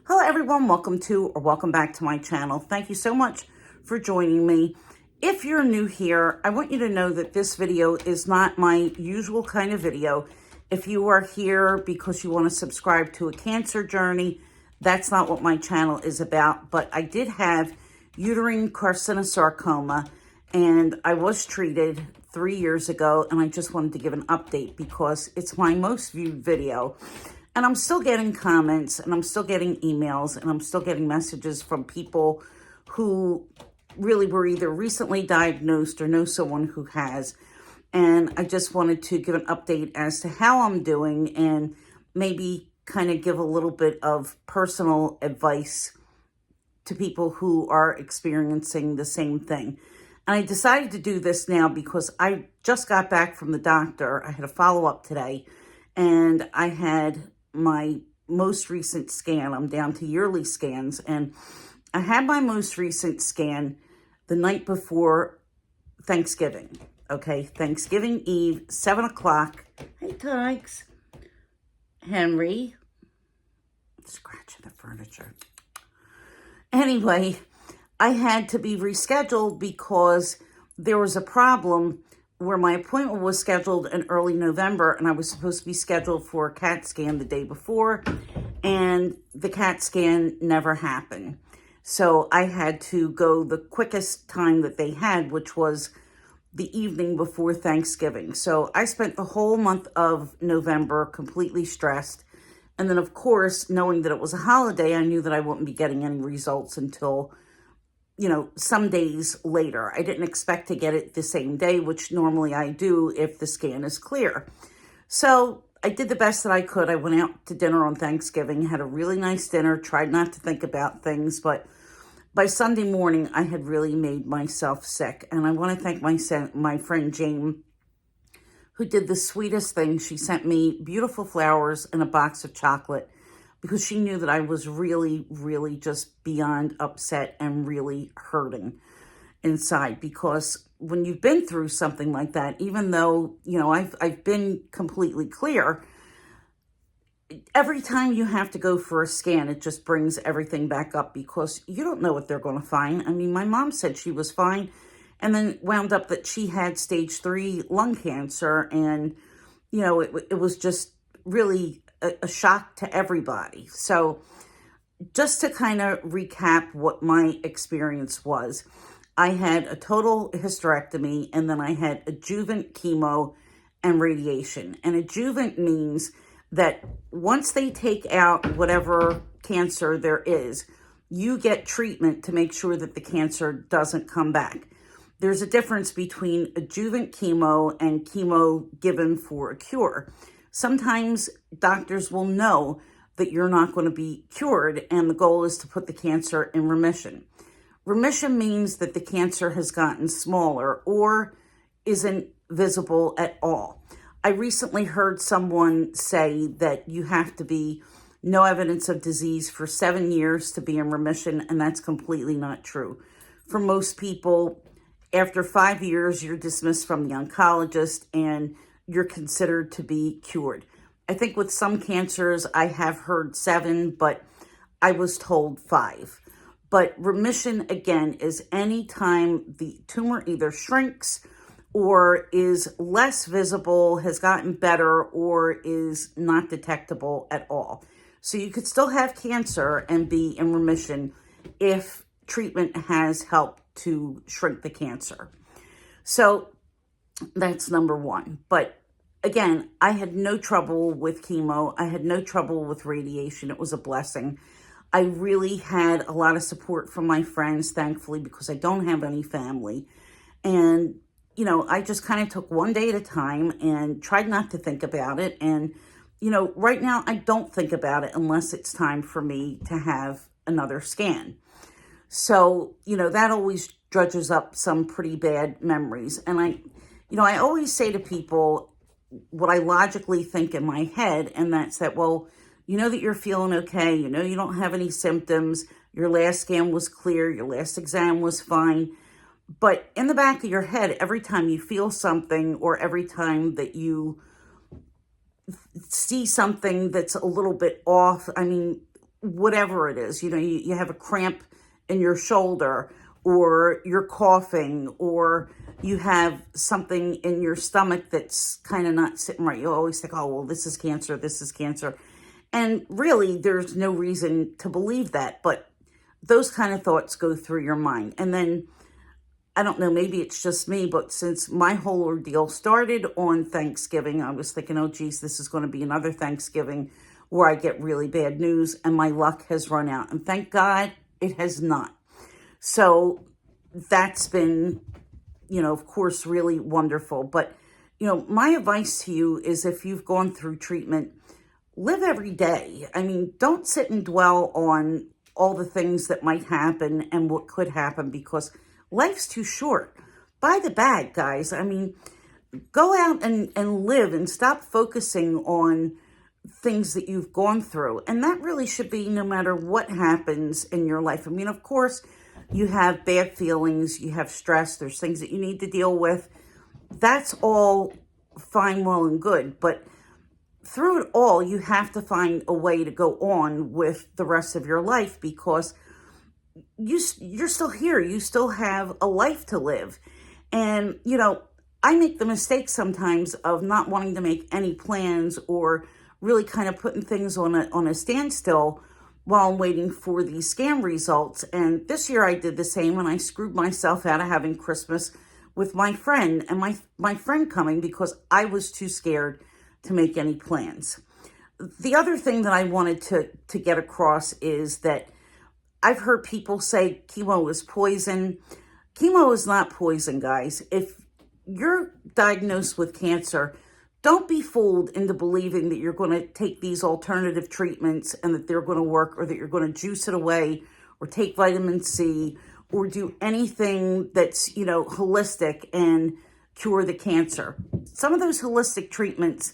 Hello everyone, welcome back to my channel. Thank you so much for joining me. If you're new here, I want you to know that this video is not my usual kind of video. If you are here because you want to subscribe to a cancer journey, that's not what my channel is about. But I did have uterine carcinosarcoma and I was treated 3 years ago, and I just wanted to give an update because it's my most viewed video. And I'm still getting comments, and I'm still getting emails, and I'm still getting messages from people who really were either recently diagnosed or know someone who has. And I just wanted to give an update as to how I'm doing and maybe kind of give a little bit of personal advice to people who are experiencing the same thing. And I decided to do this now because I just got back from the doctor. I had a follow-up today, and I had my most recent scan. I'm down to yearly scans, and I had my most recent scan the night before Thanksgiving. Okay, Thanksgiving Eve, 7 o'clock. Hey, Tiggs. Henry. Scratching the furniture. Anyway, I had to be rescheduled because there was a problem where my appointment was scheduled in early November, and I was supposed to be scheduled for a CAT scan the day before, and the CAT scan never happened. So I had to go the quickest time that they had, which was the evening before Thanksgiving. So I spent the whole month of November completely stressed. And then, of course, knowing that it was a holiday, I knew that I wouldn't be getting any results until some days later. I didn't expect to get it the same day, which normally I do if the scan is clear. So I did the best that I could. I went out to dinner on Thanksgiving, had a really nice dinner, tried not to think about things, but by Sunday morning, I had really made myself sick. And I want to thank my friend Jane, who did the sweetest thing. She sent me beautiful flowers and a box of chocolate, because she knew that I was really, really just beyond upset and really hurting inside. Because when you've been through something like that, even though, I've been completely clear, every time you have to go for a scan, it just brings everything back up because you don't know what they're going to find. I mean, my mom said she was fine and then wound up that she had stage 3 lung cancer. And, it was just really a shock to everybody. So just to kind of recap what my experience was, I had a total hysterectomy, and then I had adjuvant chemo and radiation. And adjuvant means that once they take out whatever cancer there is, you get treatment to make sure that the cancer doesn't come back. There's a difference between adjuvant chemo and chemo given for a cure. Sometimes doctors will know that you're not going to be cured, and the goal is to put the cancer in remission. Remission means that the cancer has gotten smaller or isn't visible at all. I recently heard someone say that you have to be no evidence of disease for 7 years to be in remission, and that's completely not true. For most people, after 5 years, you're dismissed from the oncologist and you're considered to be cured. I think with some cancers, I have heard 7, but I was told 5. But remission, again, is any time the tumor either shrinks or is less visible, has gotten better, or is not detectable at all. So you could still have cancer and be in remission if treatment has helped to shrink the cancer. So that's number one. But again, I had no trouble with chemo. I had no trouble with radiation. It was a blessing. I really had a lot of support from my friends, thankfully, because I don't have any family. And, I just kind of took one day at a time and tried not to think about it. And, right now I don't think about it unless it's time for me to have another scan. So, that always drudges up some pretty bad memories. And I always say to people what I logically think in my head, and that's that, well, you know that you're feeling okay, you don't have any symptoms, your last scan was clear, your last exam was fine. But in the back of your head, every time you feel something or every time that you see something that's a little bit off, whatever it is. You have a cramp in your shoulder, or you're coughing, or you have something in your stomach that's kind of not sitting right. You always think, oh, well, this is cancer, this is cancer. And really, there's no reason to believe that, but those kind of thoughts go through your mind. And then, I don't know, maybe it's just me, but since my whole ordeal started on Thanksgiving, I was thinking, oh, geez, this is going to be another Thanksgiving where I get really bad news, and my luck has run out. And thank God it has not. So that's been, of course, really wonderful. But, my advice to you is, if you've gone through treatment, live every day. I mean, don't sit and dwell on all the things that might happen and what could happen, because life's too short. Buy the bag, guys. I mean, go out and live, and stop focusing on things that you've gone through. And that really should be no matter what happens in your life. I mean, of course, you have bad feelings, you have stress, there's things that you need to deal with. That's all fine, well, and good. But through it all, you have to find a way to go on with the rest of your life, because you're still here. You still have a life to live. And, I make the mistake sometimes of not wanting to make any plans, or really kind of putting things on a standstill while I'm waiting for these scam results. And this year I did the same, and I screwed myself out of having Christmas with my friend, and my friend coming, because I was too scared to make any plans. The other thing that I wanted to get across is that I've heard people say chemo is poison. Chemo is not poison, guys. If you're diagnosed with cancer, don't be fooled into believing that you're going to take these alternative treatments and that they're going to work, or that you're going to juice it away, or take vitamin C, or do anything that's, holistic and cure the cancer. Some of those holistic treatments,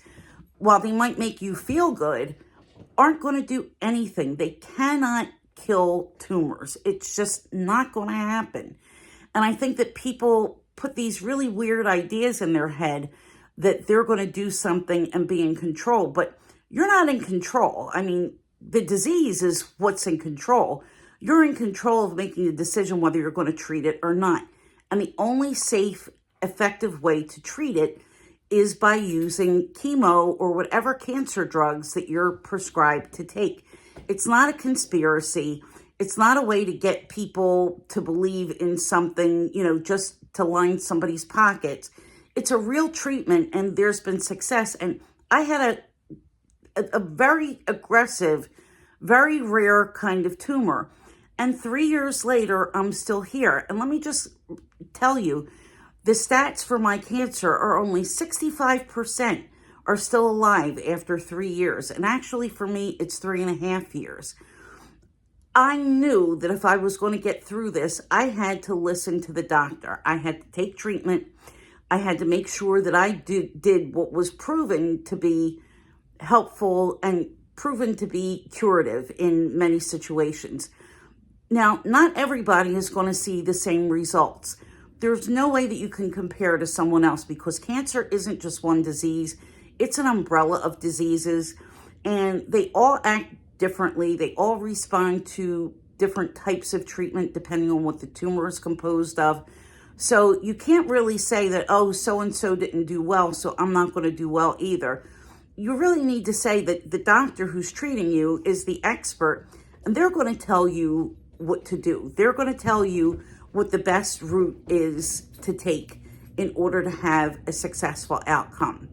while they might make you feel good, aren't going to do anything. They cannot kill tumors. It's just not going to happen. And I think that people put these really weird ideas in their head that they're going to do something and be in control, but you're not in control. I mean, the disease is what's in control. You're in control of making a decision whether you're going to treat it or not. And the only safe, effective way to treat it is by using chemo or whatever cancer drugs that you're prescribed to take. It's not a conspiracy. It's not a way to get people to believe in something, just to line somebody's pockets. It's a real treatment, and there's been success. And I had a very aggressive, very rare kind of tumor. And 3 years later, I'm still here. And let me just tell you, the stats for my cancer are only 65% are still alive after 3 years. And actually, for me, it's 3.5 years. I knew that if I was going to get through this, I had to listen to the doctor. I had to take treatment. I had to make sure that I did what was proven to be helpful and proven to be curative in many situations. Now, not everybody is going to see the same results. There's no way that you can compare to someone else, because cancer isn't just one disease. It's an umbrella of diseases, and they all act differently. They all respond to different types of treatment depending on what the tumor is composed of. So you can't really say that, oh, so-and-so didn't do well, so I'm not going to do well either. You really need to say that the doctor who's treating you is the expert, and they're going to tell you what to do. They're going to tell you what the best route is to take in order to have a successful outcome.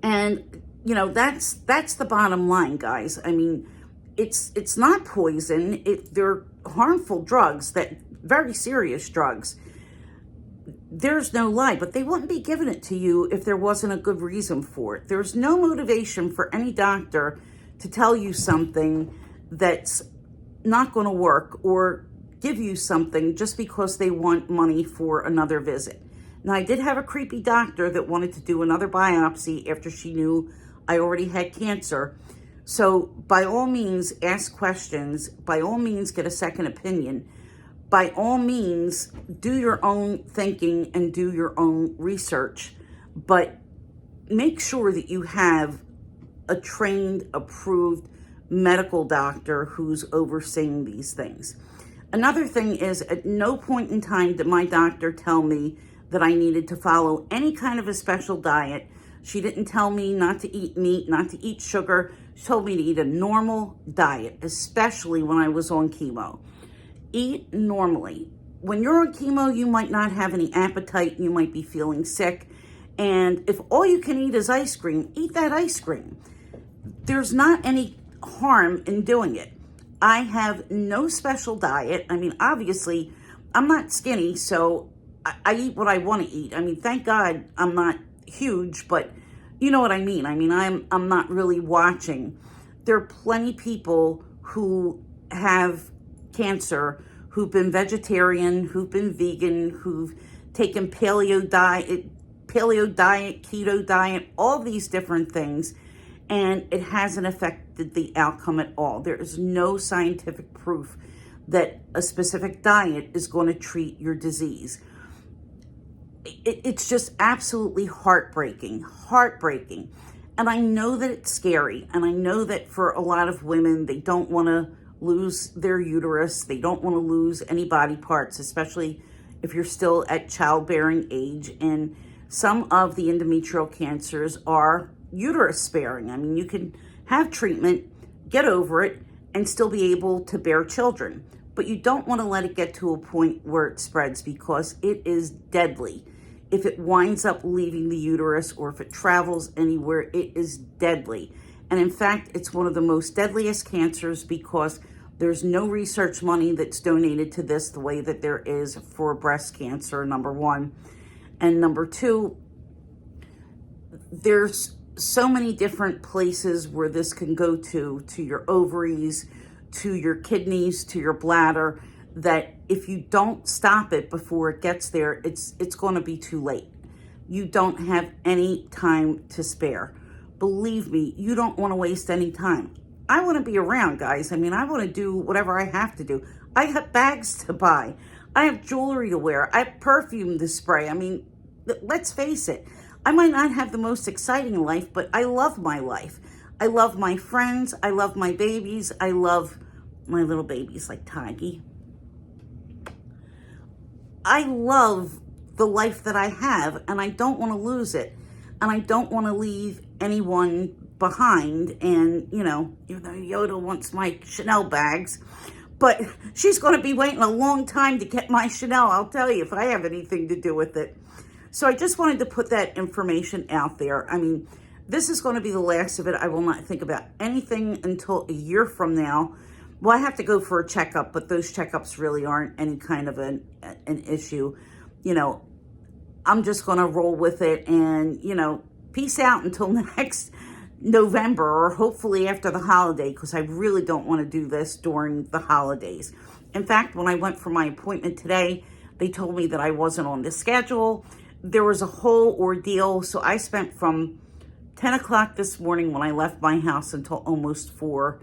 And, that's the bottom line, guys. I mean, it's not poison. They're harmful drugs, that very serious drugs. There's no lie, but they wouldn't be giving it to you if there wasn't a good reason for it. There's no motivation for any doctor to tell you something that's not going to work, or give you something just because they want money for another visit. Now, I did have a creepy doctor that wanted to do another biopsy after she knew I already had cancer. So by all means, ask questions. By all means, get a second opinion. By all means, do your own thinking and do your own research. But make sure that you have a trained, approved medical doctor who's overseeing these things. Another thing is, at no point in time did my doctor tell me that I needed to follow any kind of a special diet. She didn't tell me not to eat meat, not to eat sugar. She told me to eat a normal diet, especially when I was on chemo. Eat normally. When you're on chemo, you might not have any appetite. You might be feeling sick. And if all you can eat is ice cream, eat that ice cream. There's not any harm in doing it. I have no special diet. I mean, obviously, I'm not skinny, so I eat what I want to eat. I mean, thank God I'm not huge, but you know what I mean. I mean, I'm not really watching. There are plenty of people who have cancer, who've been vegetarian, who've been vegan, who've taken paleo diet, keto diet, all these different things, and it hasn't affected the outcome at all. There is no scientific proof that a specific diet is going to treat your disease. It's just absolutely heartbreaking. And I know that it's scary, and I know that for a lot of women, they don't want to lose their uterus. They don't want to lose any body parts, especially if you're still at childbearing age. And some of the endometrial cancers are uterus sparing. I mean, you can have treatment, get over it, and still be able to bear children. But you don't want to let it get to a point where it spreads, because it is deadly. If it winds up leaving the uterus, or if it travels anywhere, it is deadly. And in fact, it's one of the most deadliest cancers, because there's no research money that's donated to this the way that there is for breast cancer, number one. And number two, there's so many different places where this can go to your ovaries, to your kidneys, to your bladder, that if you don't stop it before it gets there, it's going to be too late. You don't have any time to spare. Believe me, you don't want to waste any time. I want to be around, guys. I mean, I want to do whatever I have to do. I have bags to buy. I have jewelry to wear. I have perfume to spray. I mean, let's face it. I might not have the most exciting life, but I love my life. I love my friends. I love my babies. I love my little babies like Tiggy. I love the life that I have, and I don't want to lose it. And I don't want to leave anyone behind. And, you know, even though Yoda wants my Chanel bags, but she's going to be waiting a long time to get my Chanel, I'll tell you, if I have anything to do with it. So I just wanted to put that information out there. I mean, this is going to be the last of it. I will not think about anything until a year from now. Well, I have to go for a checkup, but those checkups really aren't any kind of an issue. You know, I'm just going to roll with it, and, you know, peace out until next November, or hopefully after the holiday, because I really don't want to do this during the holidays. In fact, when I went for my appointment today, they told me that I wasn't on the schedule. There was a whole ordeal. So I spent from 10 o'clock this morning when I left my house until almost 4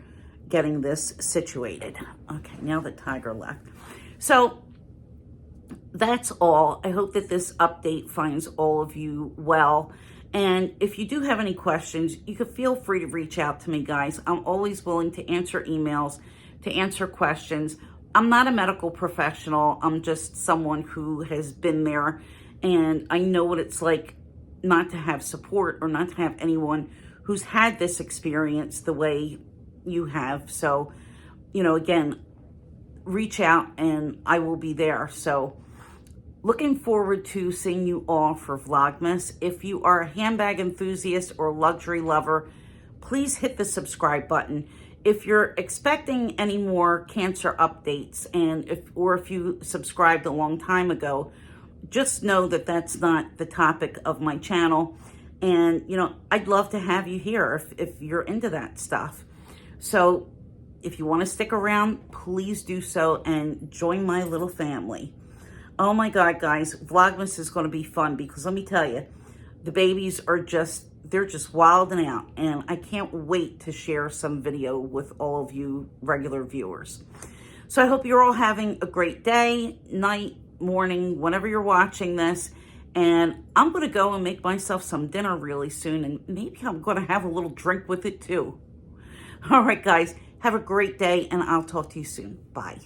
getting this situated. Okay, now the tiger left. So that's all. I hope that this update finds all of you well. And if you do have any questions, you can feel free to reach out to me, guys. I'm always willing to answer emails, to answer questions. I'm not a medical professional. I'm just someone who has been there, and I know what it's like not to have support, or not to have anyone who's had this experience the way you have. So, you know, again, reach out and I will be there. So looking forward to seeing you all for Vlogmas. If you are a handbag enthusiast or luxury lover, please hit the subscribe button. If you're expecting any more cancer updates, and if you subscribed a long time ago, just know that that's not the topic of my channel. And, you know, I'd love to have you here if you're into that stuff. So if you want to stick around, please do so and join my little family. Oh my God, guys, Vlogmas is going to be fun, because let me tell you, the babies are they're just wilding out, and I can't wait to share some video with all of you regular viewers. So I hope you're all having a great day, night, morning, whenever you're watching this. And I'm going to go and make myself some dinner really soon, and maybe I'm going to have a little drink with it too. All right, guys, have a great day, and I'll talk to you soon. Bye.